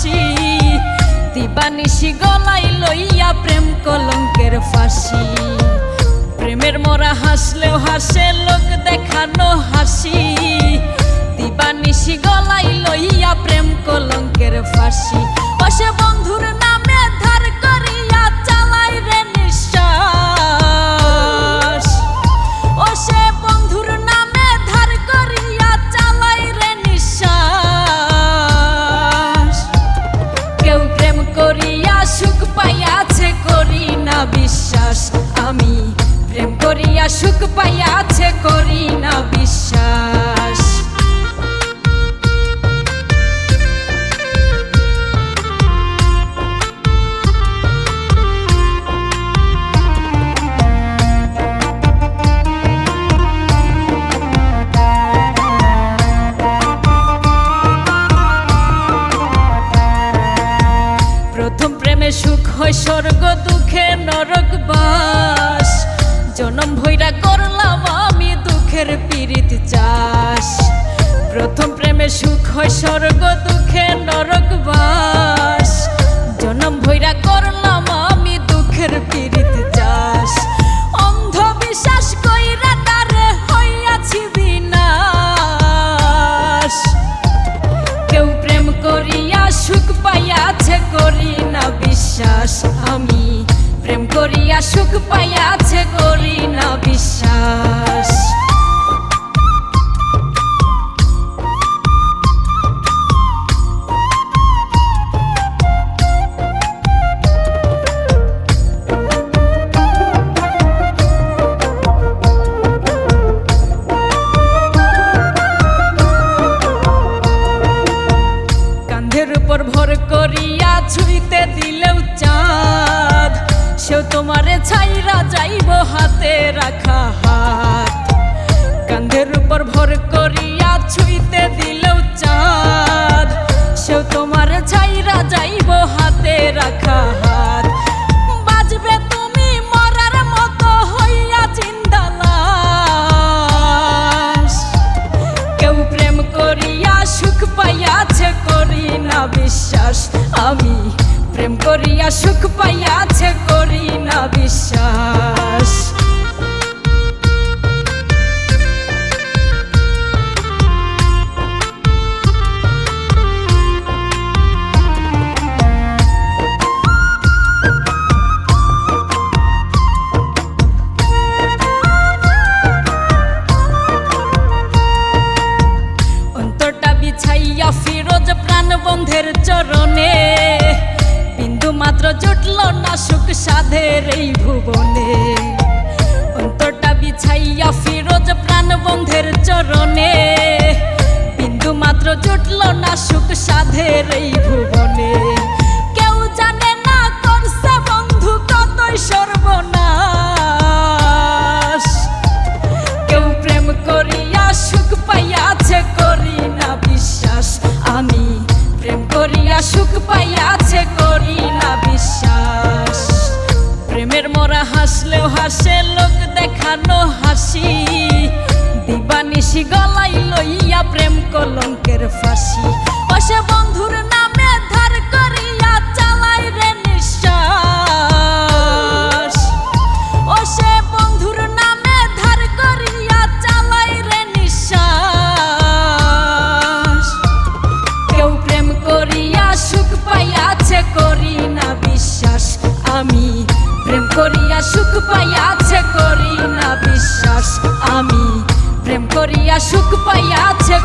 হাসি, দিবানিশি গলাই লইয়া প্রেম কলঙ্কের ফাঁসি। প্রেমের মরা হাসলেও হাসে লোক দেখানো হাসি, দিবানিশি গলাই লইয়া প্রেম কলঙ্কের ফাঁসি। বসে বন্ধুর নামে ধার করিয়া চালাই রে নিঃশ্বাস, ও সে বন্ধুর নামে ধার করিয়া চালাই রে নিঃশ্বাস। কেউ প্রেম করিয়া সুখ পাইয়াছে করি না বিশ্বাস, আমি প্রেম করিয়া সুখ পাইয়াছে করি না বিশ্বাস। প্রথম প্রেমে সুখ হয় স্বর্গ, দুঃখে নরক বাস। জনম ভৈরা করলাম আমি দুঃখের পীড়িত চাষ। প্রথম প্রেমে সুখ হয় স্বর্গ, দুঃখে নরক বাস। জনম ভৈরা করলাম আমি দুঃখের পীড়িত চাষ। অন্ধবিশ্বাস কইরা তারে হইয়াছি বিনাশ। কেউ প্রেম করিয়া সুখ পাইয়াছে করি না বিশ্বাস, আমি প্রেম করিয়া সুখ পাইয়াছে করি না বিশ্বাস। কাঁধের উপর ভর করিয়া ছুঁইতে দিলেও চাঁদ, সেও তোমারে ছাইরা যাইব হাতে রাখা হাত। কাঁধের উপর ভর করিয়া ছুঁইতে দিলেও চাঁদ, সেও তোমারে ছাইরা যাইব হাতে রাখা হাত। বাজবে তুমি মরার মতো হইয়া জিন্দা লাশ। কেউ প্রেম করিয়া সুখ পাইয়াছে করি না বিশ্বাস, আমি প্রেম করিয়া সুখ পাইয়াছে করি না বিশ্বাস। অন্তরটা বিছাইয়া ফিরোজ প্রাণবন্ধের চরণে, বিন্দু মাত্র জুটল না সুখ সাধের এই ভুবনে। অন্তরটা বিছাইয়া ফিরোজ প্রাণবন্ধের চরণে, বিন্দু মাত্র জুটল না সুখ সাধের এই ভুবনে। কেউ জানে না করছে বন্ধু কতই সর্বনাশ। কেউ প্রেম করিয়া সুখ পাইয়াছে করি না বিশ্বাস, আমি প্রেম করিয়া সুখ পাইয়াছে করি না বিশ্বাস। প্রেমের মরা হাসলেও হাসে লোক দেখানো হাসি, দিবানিশি গলাই লইয়া প্রেম কলঙ্কের ফাঁসি। বসে বন্ধুর নামে ধার করিয়া চালাই রে নিঃশ্বাস, ও সে বন্ধুর নামে ধার করিয়া চালাই রে নিঃশ্বাস। কেউ প্রেম করিয়া সুখ পাইয়াছে করি না বিশ্বাস, আমি প্রেম করিয়া সুখ পাইয়াছে করি না বিশ্বাস। আমি প্রেম করিয়া সুখ পাইয়াছে।